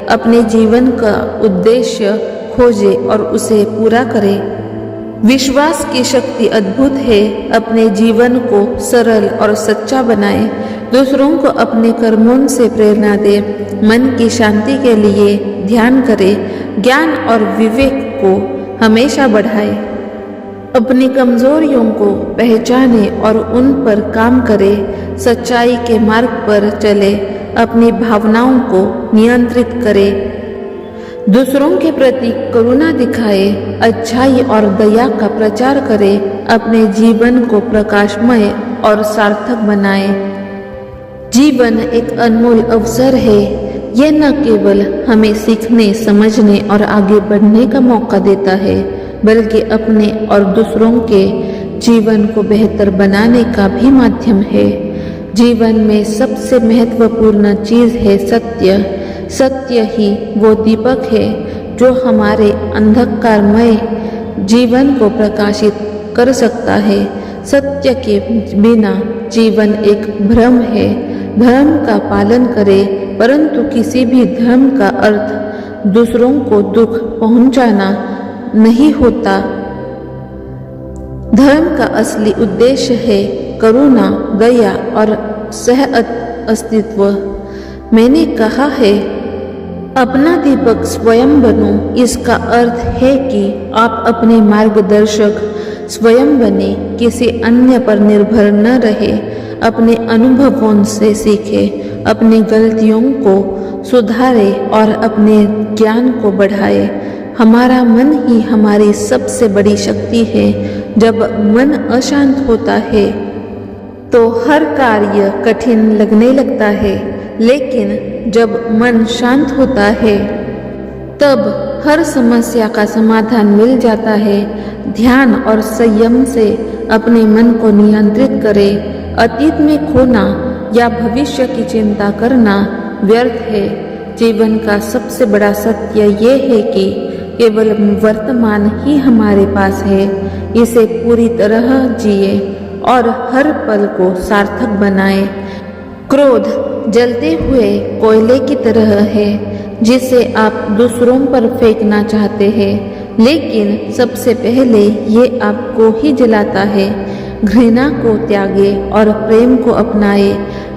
अपने जीवन का उद्देश्य खोजे और उसे पूरा करे। विश्वास की शक्ति अद्भुत है। अपने जीवन को सरल और सच्चा बनाए, दूसरों को अपने कर्मों से प्रेरणा दे, मन की शांति के लिए ध्यान करे, ज्ञान और विवेक को हमेशा बढ़ाए, अपनी कमजोरियों को पहचाने और उन पर काम करे, सच्चाई के मार्ग पर चले, अपनी भावनाओं को नियंत्रित करे, दूसरों के प्रति करुणा दिखाए, अच्छाई और दया का प्रचार करे, अपने जीवन को प्रकाशमय और सार्थक बनाए। जीवन एक अनमोल अवसर है। यह न केवल हमें सीखने, समझने और आगे बढ़ने का मौका देता है, बल्कि अपने और दूसरों के जीवन को बेहतर बनाने का भी माध्यम है। जीवन में सबसे महत्वपूर्ण चीज है सत्य। सत्य ही वो दीपक है जो हमारे अंधकारमय जीवन को प्रकाशित कर सकता है। सत्य के बिना जीवन एक भ्रम है। धर्म का पालन करें, परंतु किसी भी धर्म का अर्थ दूसरों को दुख पहुंचाना नहीं होता। धर्म का असली उद्देश्य है करुणा, दया और सह अस्तित्व। मैंने कहा है, अपना दीपक स्वयं बनो। इसका अर्थ है कि आप अपने मार्गदर्शक स्वयं बने, किसी अन्य पर निर्भर न रहे, अपने अनुभवों से सीखे, अपनी गलतियों को सुधारे और अपने ज्ञान को बढ़ाए। हमारा मन ही हमारी सबसे बड़ी शक्ति है। जब मन अशांत होता है तो हर कार्य कठिन लगने लगता है, लेकिन जब मन शांत होता है तब हर समस्या का समाधान मिल जाता है। ध्यान और संयम से अपने मन को नियंत्रित करें। अतीत में खोना या भविष्य की चिंता करना व्यर्थ है। जीवन का सबसे बड़ा सत्य ये है कि केवल वर्तमान ही हमारे पास है। इसे पूरी तरह जिए और हर पल को सार्थक बनाए। क्रोध जलते हुए कोयले की तरह है, जिसे आप दूसरों पर फेंकना चाहते हैं, लेकिन सबसे पहले ये आपको ही जलाता है। घृणा को त्यागे और प्रेम को अपनाए।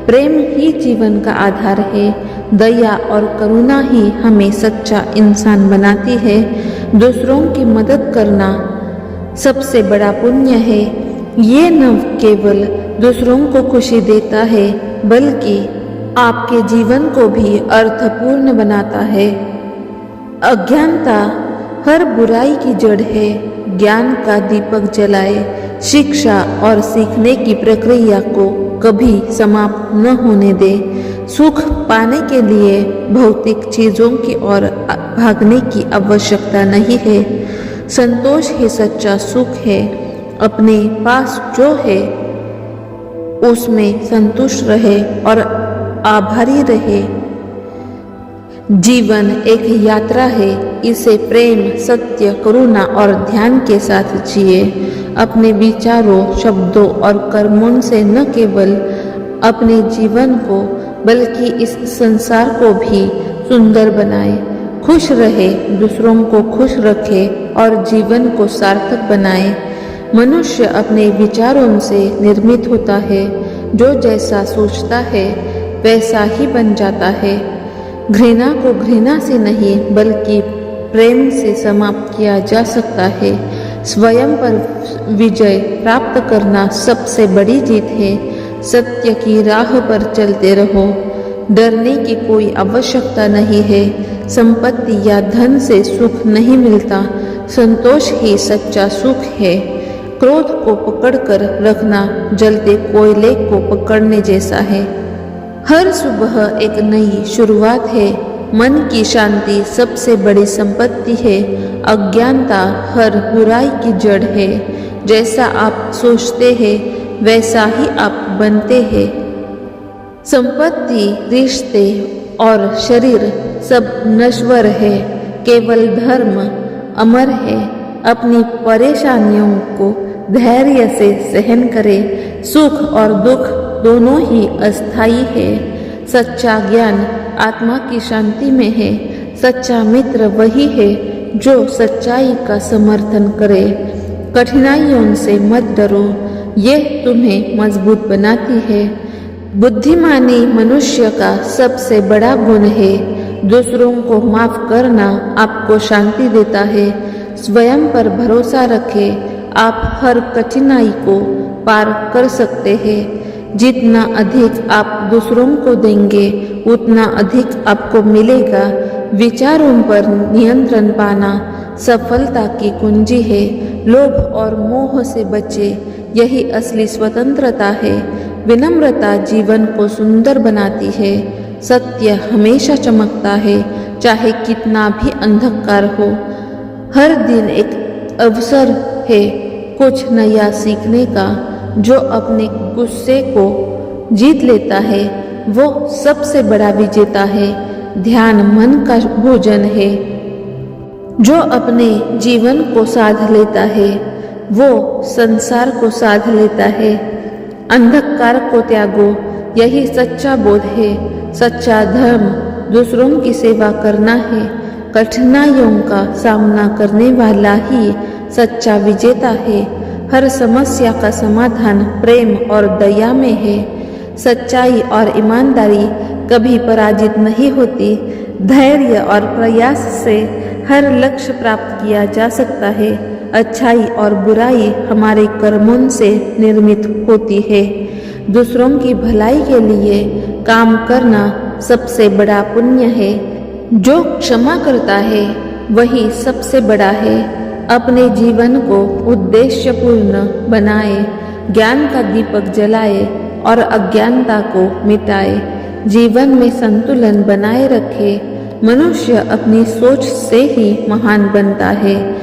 प्रेम ही जीवन का आधार है। दया और करुणा ही हमें सच्चा इंसान बनाती है। दूसरों की मदद करना सबसे बड़ा पुण्य है। ये न केवल दूसरों को खुशी देता है, बल्कि आपके जीवन को भी अर्थपूर्ण बनाता है। अज्ञानता हर बुराई की जड़ है। ज्ञान का दीपक जलाए। शिक्षा और सीखने की प्रक्रिया को कभी समाप्त न होने दे। सुख पाने के लिए भौतिक चीजों की ओर भागने की आवश्यकता नहीं है। संतोष ही सच्चा सुख है। अपने पास जो है उसमें संतुष्ट रहे और आभारी रहे। जीवन एक यात्रा है। इसे प्रेम, सत्य, करुणा और ध्यान के साथ जिए। अपने विचारों, शब्दों और कर्मों से न केवल अपने जीवन को बल्कि इस संसार को भी सुंदर बनाए। खुश रहे, दूसरों को खुश रखे और जीवन को सार्थक बनाए। मनुष्य अपने विचारों से निर्मित होता है। जो जैसा सोचता है वैसा ही बन जाता है। घृणा को घृणा से नहीं बल्कि प्रेम से समाप्त किया जा सकता है। स्वयं पर विजय प्राप्त करना सबसे बड़ी जीत है। सत्य की राह पर चलते रहो। डरने की कोई आवश्यकता नहीं है। संपत्ति या धन से सुख नहीं मिलता। संतोष ही सच्चा सुख है। क्रोध को पकड़कर रखना जलते कोयले को पकड़ने जैसा है। हर सुबह एक नई शुरुआत है। मन की शांति सबसे बड़ी संपत्ति है। अज्ञानता हर बुराई की जड़ है। जैसा आप सोचते हैं वैसा ही आप बनते हैं। संपत्ति, रिश्ते और शरीर सब नश्वर है। केवल धर्म अमर है। अपनी परेशानियों को धैर्य से सहन करें। सुख और दुख दोनों ही अस्थायी है। सच्चा ज्ञान आत्मा की शांति में है। सच्चा मित्र वही है जो सच्चाई का समर्थन करे। कठिनाइयों से मत डरो, ये तुम्हें मजबूत बनाती है। बुद्धिमानी मनुष्य का सबसे बड़ा गुण है। दूसरों को माफ करना आपको शांति देता है। स्वयं पर भरोसा रखें, आप हर कठिनाई को पार कर सकते हैं। जितना अधिक आप दूसरों को देंगे उतना अधिक आपको मिलेगा। विचारों पर नियंत्रण पाना सफलता की कुंजी है। लोभ और मोह से बचे, यही असली स्वतंत्रता है। विनम्रता जीवन को सुंदर बनाती है। सत्य हमेशा चमकता है, चाहे कितना भी अंधकार हो। हर दिन एक अवसर है कुछ नया सीखने का। जो अपने गुस्से को जीत लेता है वो सबसे बड़ा विजेता है। ध्यान मन का भोजन है। जो अपने जीवन को साध लेता है वो संसार को साध लेता है। अंधकार को त्यागो, यही सच्चा बोध है। सच्चा धर्म दूसरों की सेवा करना है। कठिनाइयों का सामना करने वाला ही सच्चा विजेता है। हर समस्या का समाधान प्रेम और दया में है। सच्चाई और ईमानदारी कभी पराजित नहीं होती। धैर्य और प्रयास से हर लक्ष्य प्राप्त किया जा सकता है। अच्छाई और बुराई हमारे कर्मों से निर्मित होती है। दूसरों की भलाई के लिए काम करना सबसे बड़ा पुण्य है। जो क्षमा करता है वही सबसे बड़ा है। अपने जीवन को उद्देश्यपूर्ण बनाए, ज्ञान का दीपक जलाए और अज्ञानता को मिटाए। जीवन में संतुलन बनाए रखे। मनुष्य अपनी सोच से ही महान बनता है।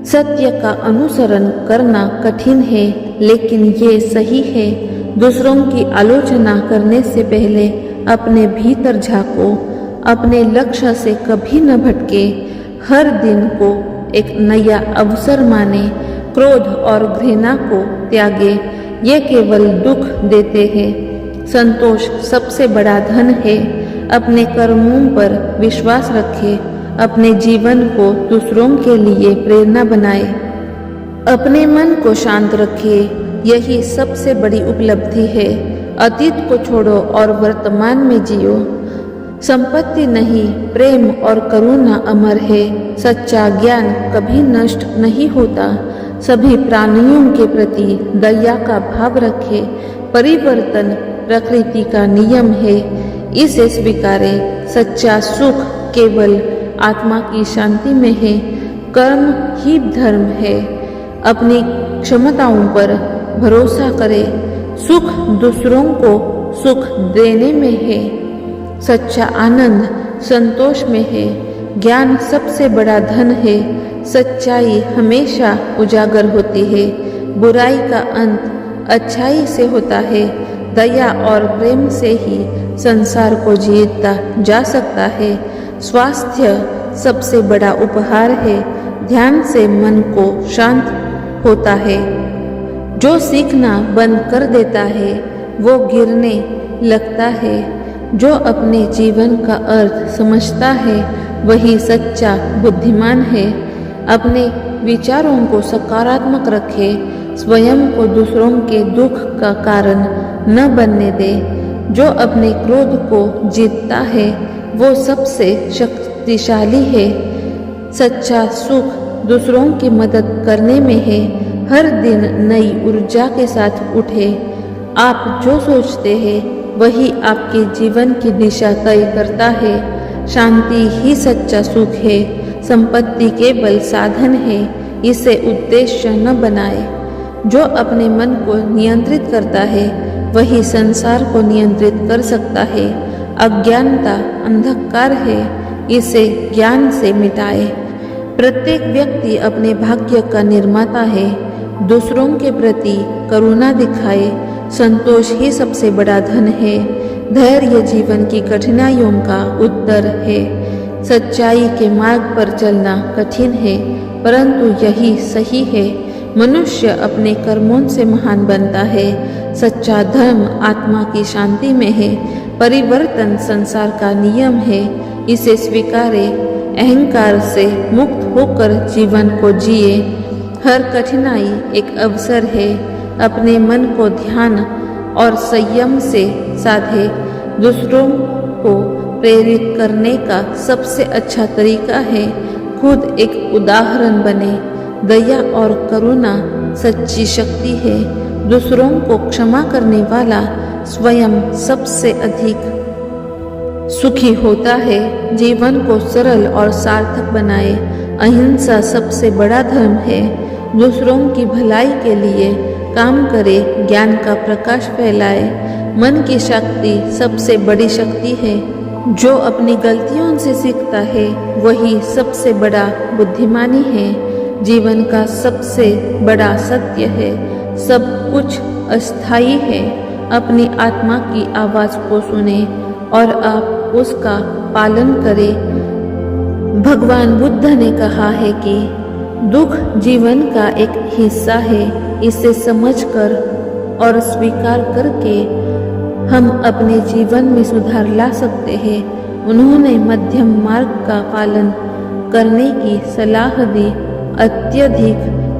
सत्य का अनुसरण करना कठिन है, लेकिन ये सही है। दूसरों की आलोचना करने से पहले अपने भीतर झांको। अपने लक्ष्य से कभी न भटके। हर दिन को एक नया अवसर माने। क्रोध और घृणा को त्यागे, ये केवल दुख देते हैं। संतोष सबसे बड़ा धन है। अपने कर्मों पर विश्वास रखें। अपने जीवन को दूसरों के लिए प्रेरणा बनाए। अपने मन को शांत रखिए, यही सबसे बड़ी उपलब्धि है। अतीत को छोड़ो और वर्तमान में जियो। संपत्ति नहीं, प्रेम और करुणा अमर है। सच्चा ज्ञान कभी नष्ट नहीं होता। सभी प्राणियों के प्रति दया का भाव रखें। परिवर्तन प्रकृति का नियम है, इसे स्वीकारें। सच्चा सुख केवल आत्मा की शांति में है। कर्म ही धर्म है। अपनी क्षमताओं पर भरोसा करें। सुख दूसरों को सुख देने में है। सच्चा आनंद संतोष में है। ज्ञान सबसे बड़ा धन है। सच्चाई हमेशा उजागर होती है। बुराई का अंत अच्छाई से होता है। दया और प्रेम से ही संसार को जीता जा सकता है। स्वास्थ्य सबसे बड़ा उपहार है। ध्यान से मन को शांत होता है। जो सीखना बंद कर देता है वो गिरने लगता है। जो अपने जीवन का अर्थ समझता है वही सच्चा बुद्धिमान है। अपने विचारों को सकारात्मक रखें। स्वयं को दूसरों के दुख का कारण न बनने दे। जो अपने क्रोध को जीतता है वो सबसे शक्तिशाली है। सच्चा सुख दूसरों की मदद करने में है। हर दिन नई ऊर्जा के साथ उठे। आप जो सोचते हैं वही आपके जीवन की दिशा तय करता है। शांति ही सच्चा सुख है। संपत्ति केवल साधन है, इसे उद्देश्य न बनाए। जो अपने मन को नियंत्रित करता है वही संसार को नियंत्रित कर सकता है। अज्ञानता अंधकार है, इसे ज्ञान से मिटाए। प्रत्येक व्यक्ति अपने भाग्य का निर्माता है। दूसरों के प्रति करुणा दिखाए। संतोष ही सबसे बड़ा धन है। धैर्य जीवन की कठिनाइयों का उत्तर है। सच्चाई के मार्ग पर चलना कठिन है, परंतु यही सही है। मनुष्य अपने कर्मों से महान बनता है। सच्चा धर्म आत्मा की शांति में है। परिवर्तन संसार का नियम है। इसे स्वीकारे, अहंकार से मुक्त होकर जीवन को जिए। हर कठिनाई एक अवसर है। अपने मन को ध्यान और संयम से साधे। दूसरों को प्रेरित करने का सबसे अच्छा तरीका है खुद एक उदाहरण बने। दया और करुणा सच्ची शक्ति है। दूसरों को क्षमा करने वाला स्वयं सबसे अधिक सुखी होता है। जीवन को सरल और सार्थक बनाए। अहिंसा सबसे बड़ा धर्म है। दूसरों की भलाई के लिए काम करे, ज्ञान का प्रकाश फैलाए। मन की शक्ति सबसे बड़ी शक्ति है। जो अपनी गलतियों से सीखता है वही सबसे बड़ा बुद्धिमानी है। जीवन का सबसे बड़ा सत्य है, सब कुछ अस्थायी है। अपनी आत्मा की आवाज को सुने और आप उसका पालन करें। भगवान बुद्ध ने कहा है कि दुख जीवन का एक हिस्सा है। इसे समझकर और स्वीकार करके हम अपने जीवन में सुधार ला सकते हैं। उन्होंने मध्यम मार्ग का पालन करने की सलाह दी, अत्यधिक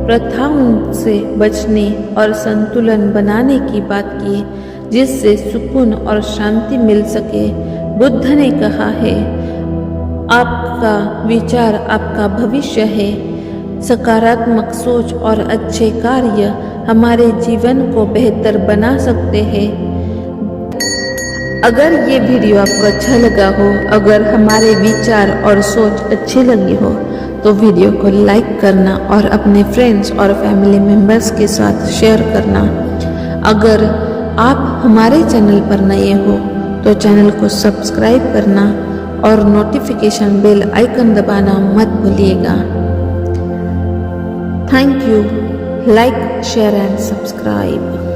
प्रथाओं से बचने और संतुलन बनाने की बात की, जिससे सुकून और शांति मिल सके। बुद्ध ने कहा है, आपका विचार आपका भविष्य है। सकारात्मक सोच और अच्छे कार्य हमारे जीवन को बेहतर बना सकते हैं। अगर ये वीडियो आपको अच्छा लगा हो, अगर हमारे विचार और सोच अच्छी लगी हो, तो वीडियो को लाइक करना और अपने फ्रेंड्स और फैमिली मेम्बर्स के साथ शेयर करना। अगर आप हमारे चैनल पर नए हो तो चैनल को सब्सक्राइब करना और नोटिफिकेशन बेल आइकन दबाना मत भूलिएगा। Thank you. Like, share and subscribe.